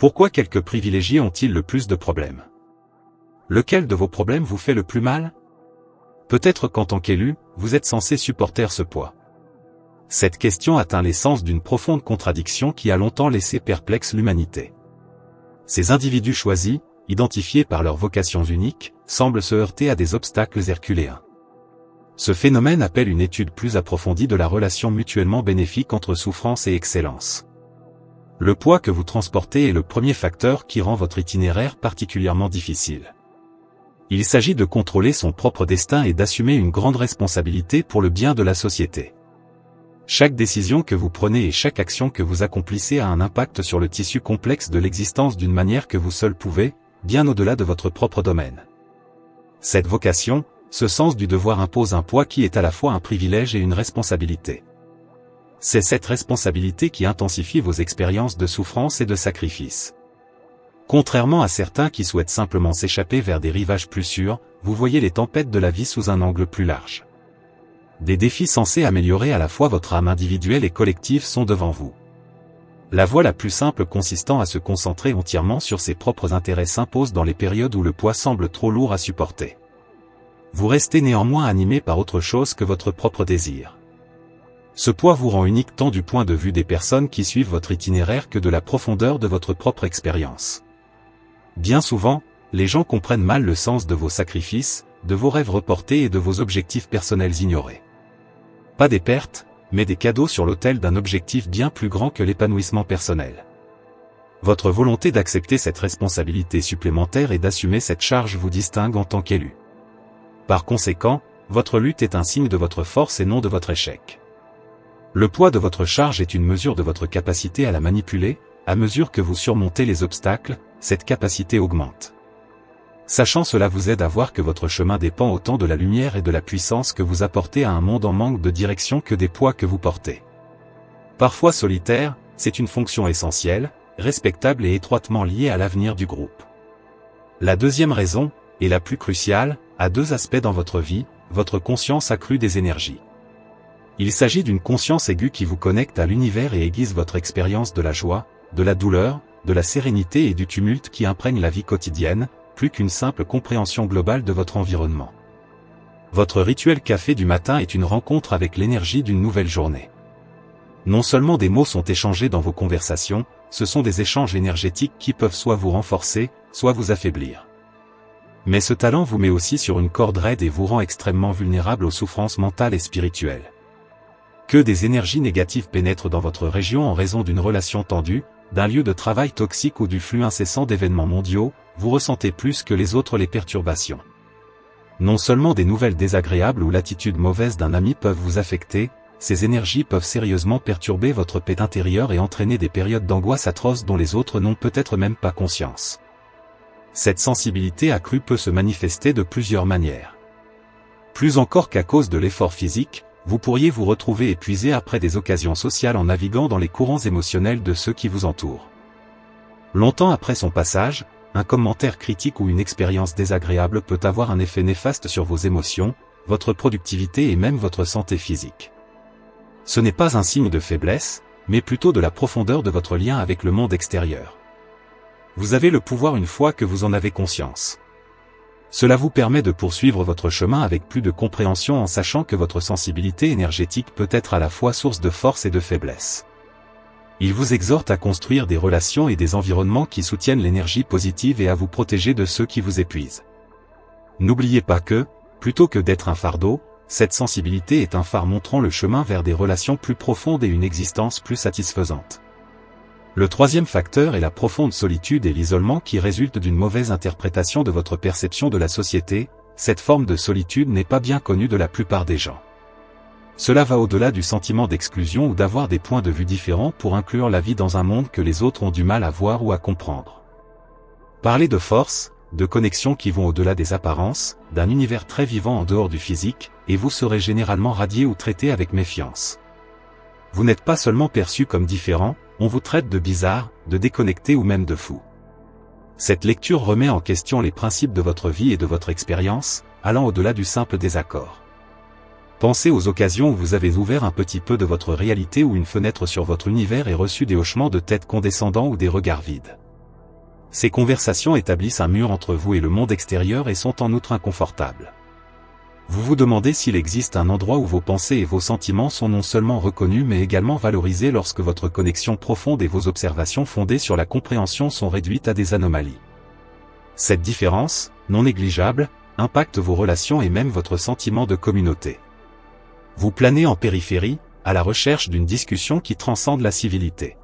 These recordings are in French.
Pourquoi quelques privilégiés ont-ils le plus de problèmes? Lequel de vos problèmes vous fait le plus mal? Peut-être qu'en tant qu'élu, vous êtes censé supporter ce poids. Cette question atteint l'essence d'une profonde contradiction qui a longtemps laissé perplexe l'humanité. Ces individus choisis, identifiés par leurs vocations uniques, semblent se heurter à des obstacles herculéens. Ce phénomène appelle une étude plus approfondie de la relation mutuellement bénéfique entre souffrance et excellence. Le poids que vous transportez est le premier facteur qui rend votre itinéraire particulièrement difficile. Il s'agit de contrôler son propre destin et d'assumer une grande responsabilité pour le bien de la société. Chaque décision que vous prenez et chaque action que vous accomplissez a un impact sur le tissu complexe de l'existence d'une manière que vous seul pouvez, bien au-delà de votre propre domaine. Cette vocation, ce sens du devoir impose un poids qui est à la fois un privilège et une responsabilité. C'est cette responsabilité qui intensifie vos expériences de souffrance et de sacrifice. Contrairement à certains qui souhaitent simplement s'échapper vers des rivages plus sûrs, vous voyez les tempêtes de la vie sous un angle plus large. Des défis censés améliorer à la fois votre âme individuelle et collective sont devant vous. La voie la plus simple consistant à se concentrer entièrement sur ses propres intérêts s'impose dans les périodes où le poids semble trop lourd à supporter. Vous restez néanmoins animé par autre chose que votre propre désir. Ce poids vous rend unique tant du point de vue des personnes qui suivent votre itinéraire que de la profondeur de votre propre expérience. Bien souvent, les gens comprennent mal le sens de vos sacrifices, de vos rêves reportés et de vos objectifs personnels ignorés. Pas des pertes, mais des cadeaux sur l'autel d'un objectif bien plus grand que l'épanouissement personnel. Votre volonté d'accepter cette responsabilité supplémentaire et d'assumer cette charge vous distingue en tant qu'élu. Par conséquent, votre lutte est un signe de votre force et non de votre échec. Le poids de votre charge est une mesure de votre capacité à la manipuler. À mesure que vous surmontez les obstacles, cette capacité augmente. Sachant cela vous aide à voir que votre chemin dépend autant de la lumière et de la puissance que vous apportez à un monde en manque de direction que des poids que vous portez. Parfois solitaire, c'est une fonction essentielle, respectable et étroitement liée à l'avenir du groupe. La deuxième raison, et la plus cruciale, a deux aspects dans votre vie, votre conscience accrue des énergies. Il s'agit d'une conscience aiguë qui vous connecte à l'univers et aiguise votre expérience de la joie, de la douleur, de la sérénité et du tumulte qui imprègne la vie quotidienne, plus qu'une simple compréhension globale de votre environnement. Votre rituel café du matin est une rencontre avec l'énergie d'une nouvelle journée. Non seulement des mots sont échangés dans vos conversations, ce sont des échanges énergétiques qui peuvent soit vous renforcer, soit vous affaiblir. Mais ce talent vous met aussi sur une corde raide et vous rend extrêmement vulnérable aux souffrances mentales et spirituelles. Que des énergies négatives pénètrent dans votre région en raison d'une relation tendue, d'un lieu de travail toxique ou du flux incessant d'événements mondiaux, vous ressentez plus que les autres les perturbations. Non seulement des nouvelles désagréables ou l'attitude mauvaise d'un ami peuvent vous affecter, ces énergies peuvent sérieusement perturber votre paix intérieure et entraîner des périodes d'angoisse atroces dont les autres n'ont peut-être même pas conscience. Cette sensibilité accrue peut se manifester de plusieurs manières. Plus encore qu'à cause de l'effort physique, vous pourriez vous retrouver épuisé après des occasions sociales en naviguant dans les courants émotionnels de ceux qui vous entourent. Longtemps après son passage, un commentaire critique ou une expérience désagréable peut avoir un effet néfaste sur vos émotions, votre productivité et même votre santé physique. Ce n'est pas un signe de faiblesse, mais plutôt de la profondeur de votre lien avec le monde extérieur. Vous avez le pouvoir une fois que vous en avez conscience. Cela vous permet de poursuivre votre chemin avec plus de compréhension en sachant que votre sensibilité énergétique peut être à la fois source de force et de faiblesse. Il vous exhorte à construire des relations et des environnements qui soutiennent l'énergie positive et à vous protéger de ceux qui vous épuisent. N'oubliez pas que, plutôt que d'être un fardeau, cette sensibilité est un phare montrant le chemin vers des relations plus profondes et une existence plus satisfaisante. Le troisième facteur est la profonde solitude et l'isolement qui résultent d'une mauvaise interprétation de votre perception de la société. Cette forme de solitude n'est pas bien connue de la plupart des gens. Cela va au-delà du sentiment d'exclusion ou d'avoir des points de vue différents pour inclure la vie dans un monde que les autres ont du mal à voir ou à comprendre. Parlez de force, de connexions qui vont au-delà des apparences, d'un univers très vivant en dehors du physique, et vous serez généralement radié ou traité avec méfiance. Vous n'êtes pas seulement perçu comme différent, on vous traite de bizarre, de déconnecté ou même de fou. Cette lecture remet en question les principes de votre vie et de votre expérience, allant au-delà du simple désaccord. Pensez aux occasions où vous avez ouvert un petit peu de votre réalité ou une fenêtre sur votre univers et reçu des hochements de tête condescendants ou des regards vides. Ces conversations établissent un mur entre vous et le monde extérieur et sont en outre inconfortables. Vous vous demandez s'il existe un endroit où vos pensées et vos sentiments sont non seulement reconnus mais également valorisés lorsque votre connexion profonde et vos observations fondées sur la compréhension sont réduites à des anomalies. Cette différence, non négligeable, impacte vos relations et même votre sentiment de communauté. Vous planez en périphérie, à la recherche d'une discussion qui transcende la civilité.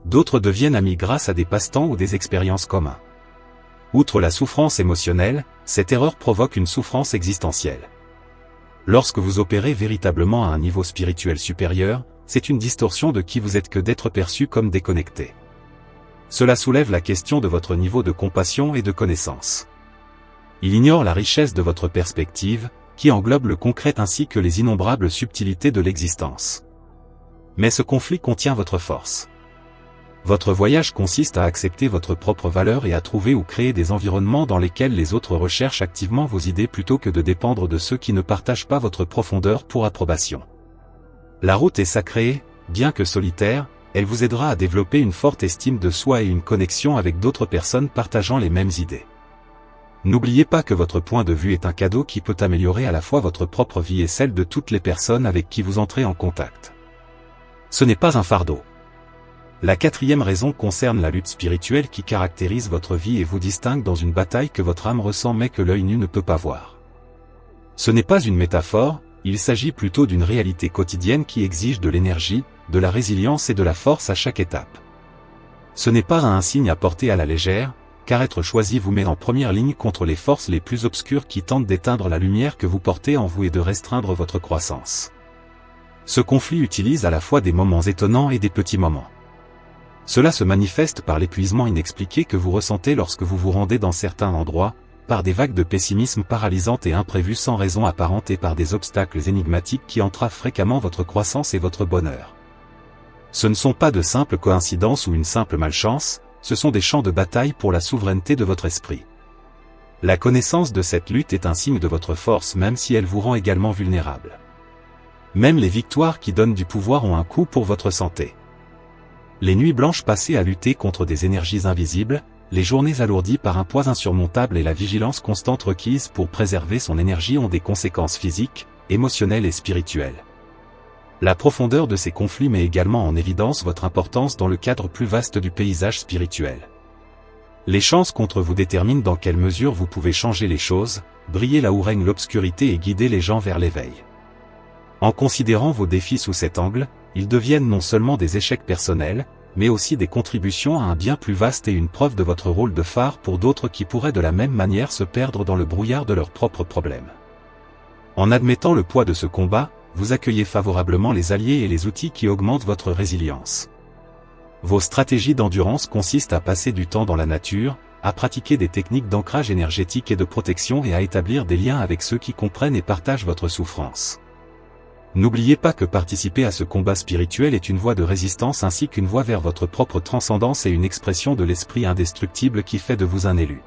D'autres deviennent amis grâce à des passe-temps ou des expériences communes. Outre la souffrance émotionnelle, cette erreur provoque une souffrance existentielle. Lorsque vous opérez véritablement à un niveau spirituel supérieur, c'est une distorsion de qui vous êtes que d'être perçu comme déconnecté. Cela soulève la question de votre niveau de compassion et de connaissance. Il ignore la richesse de votre perspective, qui englobe le concret ainsi que les innombrables subtilités de l'existence. Mais ce conflit contient votre force. Votre voyage consiste à accepter votre propre valeur et à trouver ou créer des environnements dans lesquels les autres recherchent activement vos idées plutôt que de dépendre de ceux qui ne partagent pas votre profondeur pour approbation. La route est sacrée, bien que solitaire, elle vous aidera à développer une forte estime de soi et une connexion avec d'autres personnes partageant les mêmes idées. N'oubliez pas que votre point de vue est un cadeau qui peut améliorer à la fois votre propre vie et celle de toutes les personnes avec qui vous entrez en contact. Ce n'est pas un fardeau. La quatrième raison concerne la lutte spirituelle qui caractérise votre vie et vous distingue dans une bataille que votre âme ressent mais que l'œil nu ne peut pas voir. Ce n'est pas une métaphore, il s'agit plutôt d'une réalité quotidienne qui exige de l'énergie, de la résilience et de la force à chaque étape. Ce n'est pas un signe à porter à la légère, car être choisi vous met en première ligne contre les forces les plus obscures qui tentent d'éteindre la lumière que vous portez en vous et de restreindre votre croissance. Ce conflit utilise à la fois des moments étonnants et des petits moments. Cela se manifeste par l'épuisement inexpliqué que vous ressentez lorsque vous vous rendez dans certains endroits, par des vagues de pessimisme paralysantes et imprévues sans raison apparente et par des obstacles énigmatiques qui entravent fréquemment votre croissance et votre bonheur. Ce ne sont pas de simples coïncidences ou une simple malchance, ce sont des champs de bataille pour la souveraineté de votre esprit. La connaissance de cette lutte est un signe de votre force même si elle vous rend également vulnérable. Même les victoires qui donnent du pouvoir ont un coût pour votre santé. Les nuits blanches passées à lutter contre des énergies invisibles, les journées alourdies par un poids insurmontable et la vigilance constante requise pour préserver son énergie ont des conséquences physiques, émotionnelles et spirituelles. La profondeur de ces conflits met également en évidence votre importance dans le cadre plus vaste du paysage spirituel. Les chances contre vous déterminent dans quelle mesure vous pouvez changer les choses, briller là où règne l'obscurité et guider les gens vers l'éveil. En considérant vos défis sous cet angle, ils deviennent non seulement des échecs personnels, mais aussi des contributions à un bien plus vaste et une preuve de votre rôle de phare pour d'autres qui pourraient de la même manière se perdre dans le brouillard de leurs propres problèmes. En admettant le poids de ce combat, vous accueillez favorablement les alliés et les outils qui augmentent votre résilience. Vos stratégies d'endurance consistent à passer du temps dans la nature, à pratiquer des techniques d'ancrage énergétique et de protection et à établir des liens avec ceux qui comprennent et partagent votre souffrance. N'oubliez pas que participer à ce combat spirituel est une voie de résistance ainsi qu'une voie vers votre propre transcendance et une expression de l'esprit indestructible qui fait de vous un élu.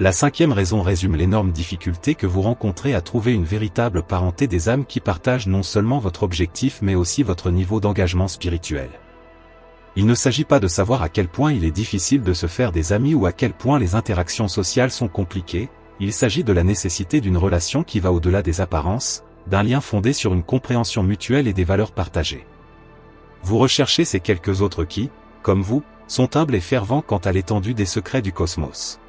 La cinquième raison résume l'énorme difficulté que vous rencontrez à trouver une véritable parenté des âmes qui partagent non seulement votre objectif mais aussi votre niveau d'engagement spirituel. Il ne s'agit pas de savoir à quel point il est difficile de se faire des amis ou à quel point les interactions sociales sont compliquées, il s'agit de la nécessité d'une relation qui va au-delà des apparences, d'un lien fondé sur une compréhension mutuelle et des valeurs partagées. Vous recherchez ces quelques autres qui, comme vous, sont humbles et fervents quant à l'étendue des secrets du cosmos.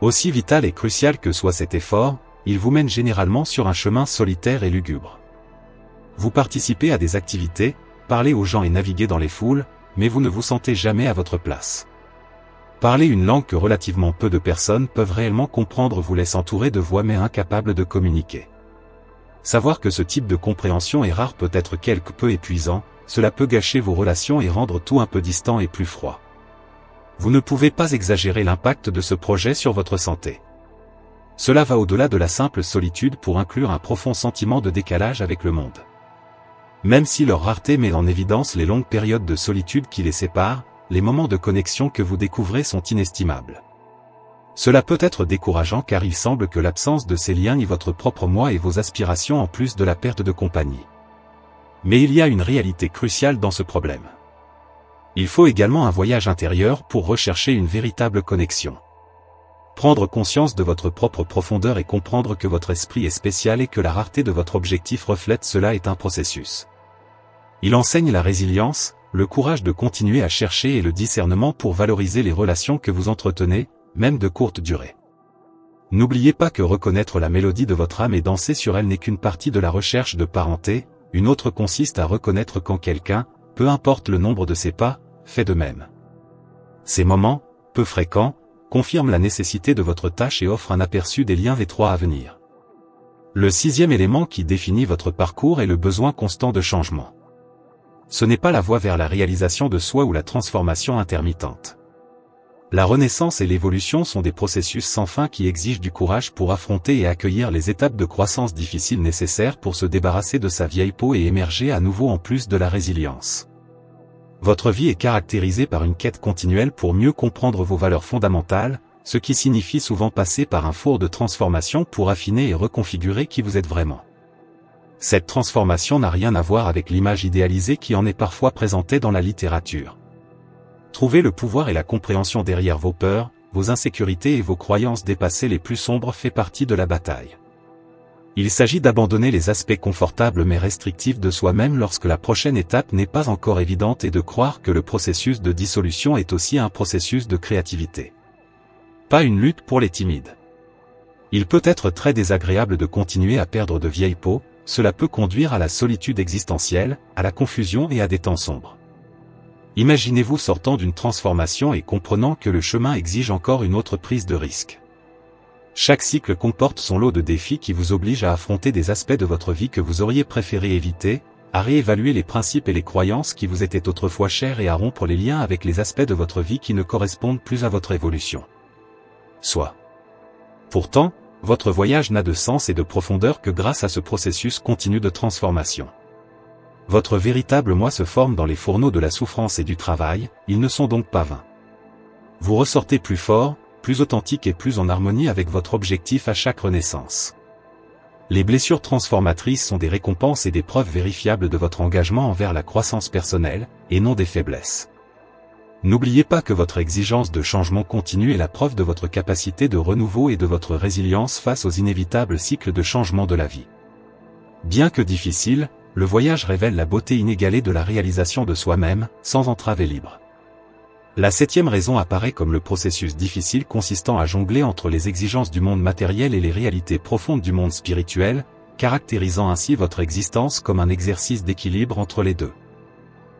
Aussi vital et crucial que soit cet effort, il vous mène généralement sur un chemin solitaire et lugubre. Vous participez à des activités, parlez aux gens et naviguez dans les foules, mais vous ne vous sentez jamais à votre place. Parler une langue que relativement peu de personnes peuvent réellement comprendre vous laisse entouré de voix mais incapable de communiquer. Savoir que ce type de compréhension est rare peut être quelque peu épuisant, cela peut gâcher vos relations et rendre tout un peu distant et plus froid. Vous ne pouvez pas exagérer l'impact de ce projet sur votre santé. Cela va au-delà de la simple solitude pour inclure un profond sentiment de décalage avec le monde. Même si leur rareté met en évidence les longues périodes de solitude qui les séparent, les moments de connexion que vous découvrez sont inestimables. Cela peut être décourageant car il semble que l'absence de ces liens nie votre propre moi et vos aspirations en plus de la perte de compagnie. Mais il y a une réalité cruciale dans ce problème. Il faut également un voyage intérieur pour rechercher une véritable connexion. Prendre conscience de votre propre profondeur et comprendre que votre esprit est spécial et que la rareté de votre objectif reflète cela est un processus. Il enseigne la résilience, le courage de continuer à chercher et le discernement pour valoriser les relations que vous entretenez, même de courte durée. N'oubliez pas que reconnaître la mélodie de votre âme et danser sur elle n'est qu'une partie de la recherche de parenté, une autre consiste à reconnaître quand quelqu'un, peu importe le nombre de ses pas, fait de même. Ces moments, peu fréquents, confirment la nécessité de votre tâche et offrent un aperçu des liens étroits à venir. Le 6e élément qui définit votre parcours est le besoin constant de changement. Ce n'est pas la voie vers la réalisation de soi ou la transformation intermittente. La renaissance et l'évolution sont des processus sans fin qui exigent du courage pour affronter et accueillir les étapes de croissance difficiles nécessaires pour se débarrasser de sa vieille peau et émerger à nouveau en plus de la résilience. Votre vie est caractérisée par une quête continuelle pour mieux comprendre vos valeurs fondamentales, ce qui signifie souvent passer par un four de transformation pour affiner et reconfigurer qui vous êtes vraiment. Cette transformation n'a rien à voir avec l'image idéalisée qui en est parfois présentée dans la littérature. Trouver le pouvoir et la compréhension derrière vos peurs, vos insécurités et vos croyances dépassées les plus sombres fait partie de la bataille. Il s'agit d'abandonner les aspects confortables mais restrictifs de soi-même lorsque la prochaine étape n'est pas encore évidente et de croire que le processus de dissolution est aussi un processus de créativité. Pas une lutte pour les timides. Il peut être très désagréable de continuer à perdre de vieilles peaux, cela peut conduire à la solitude existentielle, à la confusion et à des temps sombres. Imaginez-vous sortant d'une transformation et comprenant que le chemin exige encore une autre prise de risque. Chaque cycle comporte son lot de défis qui vous obligent à affronter des aspects de votre vie que vous auriez préféré éviter, à réévaluer les principes et les croyances qui vous étaient autrefois chers et à rompre les liens avec les aspects de votre vie qui ne correspondent plus à votre évolution. Pourtant, votre voyage n'a de sens et de profondeur que grâce à ce processus continu de transformation. Votre véritable moi se forme dans les fourneaux de la souffrance et du travail, ils ne sont donc pas vains. Vous ressortez plus fort, plus authentique et plus en harmonie avec votre objectif à chaque renaissance. Les blessures transformatrices sont des récompenses et des preuves vérifiables de votre engagement envers la croissance personnelle, et non des faiblesses. N'oubliez pas que votre exigence de changement continu est la preuve de votre capacité de renouveau et de votre résilience face aux inévitables cycles de changement de la vie. Bien que difficile, le voyage révèle la beauté inégalée de la réalisation de soi-même, sans entrave et libre. La 7e raison apparaît comme le processus difficile consistant à jongler entre les exigences du monde matériel et les réalités profondes du monde spirituel, caractérisant ainsi votre existence comme un exercice d'équilibre entre les deux.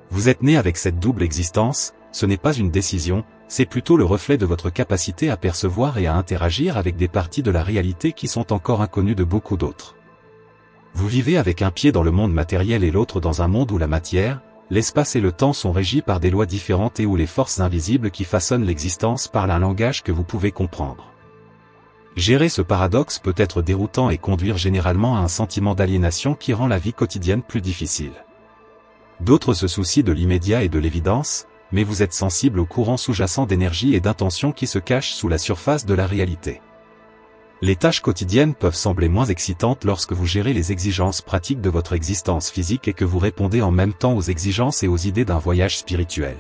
Vous êtes né avec cette double existence, ce n'est pas une décision, c'est plutôt le reflet de votre capacité à percevoir et à interagir avec des parties de la réalité qui sont encore inconnues de beaucoup d'autres. Vous vivez avec un pied dans le monde matériel et l'autre dans un monde où la matière, l'espace et le temps sont régis par des lois différentes et où les forces invisibles qui façonnent l'existence parlent un langage que vous pouvez comprendre. Gérer ce paradoxe peut être déroutant et conduire généralement à un sentiment d'aliénation qui rend la vie quotidienne plus difficile. D'autres se soucient de l'immédiat et de l'évidence, mais vous êtes sensible au courant sous-jacent d'énergie et d'intention qui se cachent sous la surface de la réalité. Les tâches quotidiennes peuvent sembler moins excitantes lorsque vous gérez les exigences pratiques de votre existence physique et que vous répondez en même temps aux exigences et aux idées d'un voyage spirituel.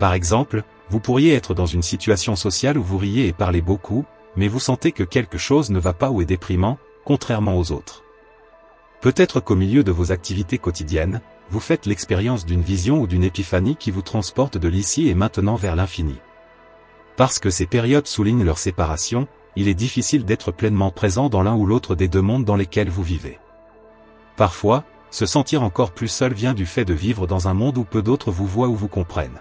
Par exemple, vous pourriez être dans une situation sociale où vous riez et parlez beaucoup, mais vous sentez que quelque chose ne va pas ou est déprimant, contrairement aux autres. Peut-être qu'au milieu de vos activités quotidiennes, vous faites l'expérience d'une vision ou d'une épiphanie qui vous transporte de l'ici et maintenant vers l'infini. Parce que ces périodes soulignent leur séparation, il est difficile d'être pleinement présent dans l'un ou l'autre des deux mondes dans lesquels vous vivez. Parfois, se sentir encore plus seul vient du fait de vivre dans un monde où peu d'autres vous voient ou vous comprennent.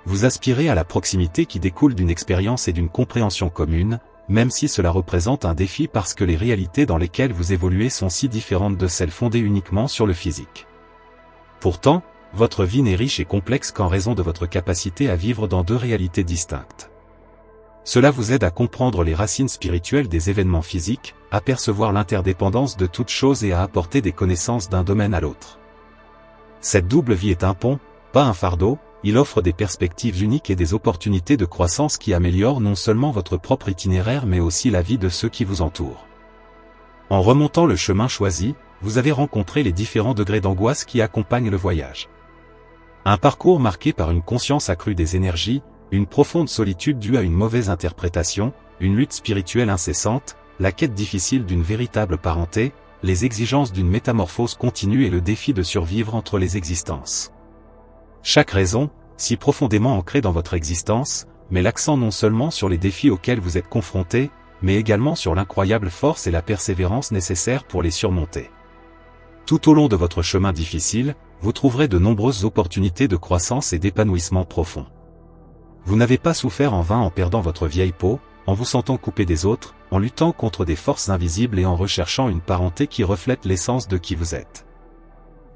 Vous aspirez à la proximité qui découle d'une expérience et d'une compréhension commune, même si cela représente un défi parce que les réalités dans lesquelles vous évoluez sont si différentes de celles fondées uniquement sur le physique. Pourtant, votre vie n'est riche et complexe qu'en raison de votre capacité à vivre dans deux réalités distinctes. Cela vous aide à comprendre les racines spirituelles des événements physiques, à percevoir l'interdépendance de toutes choses et à apporter des connaissances d'un domaine à l'autre. Cette double vie est un pont, pas un fardeau, il offre des perspectives uniques et des opportunités de croissance qui améliorent non seulement votre propre itinéraire mais aussi la vie de ceux qui vous entourent. En remontant le chemin choisi, vous avez rencontré les différents degrés d'angoisse qui accompagnent le voyage. Un parcours marqué par une conscience accrue des énergies, une profonde solitude due à une mauvaise interprétation, une lutte spirituelle incessante, la quête difficile d'une véritable parenté, les exigences d'une métamorphose continue et le défi de survivre entre les existences. Chaque raison, si profondément ancrée dans votre existence, met l'accent non seulement sur les défis auxquels vous êtes confrontés, mais également sur l'incroyable force et la persévérance nécessaires pour les surmonter. Tout au long de votre chemin difficile, vous trouverez de nombreuses opportunités de croissance et d'épanouissement profond. Vous n'avez pas souffert en vain en perdant votre vieille peau, en vous sentant coupé des autres, en luttant contre des forces invisibles et en recherchant une parenté qui reflète l'essence de qui vous êtes.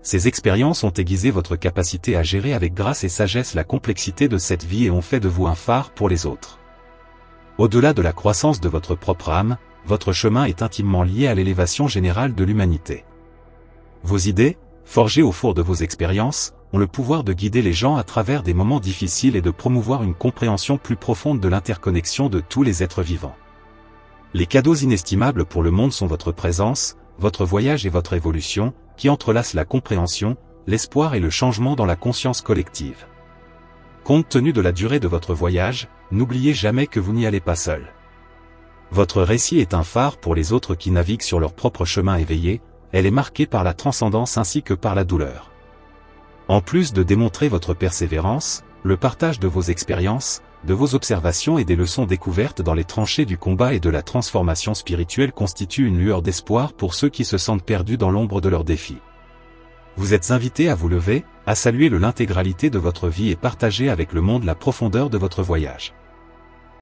Ces expériences ont aiguisé votre capacité à gérer avec grâce et sagesse la complexité de cette vie et ont fait de vous un phare pour les autres. Au-delà de la croissance de votre propre âme, votre chemin est intimement lié à l'élévation générale de l'humanité. Vos idées, forgées au four de vos expériences, ont le pouvoir de guider les gens à travers des moments difficiles et de promouvoir une compréhension plus profonde de l'interconnexion de tous les êtres vivants. Les cadeaux inestimables pour le monde sont votre présence, votre voyage et votre évolution, qui entrelacent la compréhension, l'espoir et le changement dans la conscience collective. Compte tenu de la durée de votre voyage, n'oubliez jamais que vous n'y allez pas seul. Votre récit est un phare pour les autres qui naviguent sur leur propre chemin éveillé, elle est marquée par la transcendance ainsi que par la douleur. En plus de démontrer votre persévérance, le partage de vos expériences, de vos observations et des leçons découvertes dans les tranchées du combat et de la transformation spirituelle constitue une lueur d'espoir pour ceux qui se sentent perdus dans l'ombre de leurs défis. Vous êtes invités à vous lever, à saluer l'intégralité de votre vie et partager avec le monde la profondeur de votre voyage.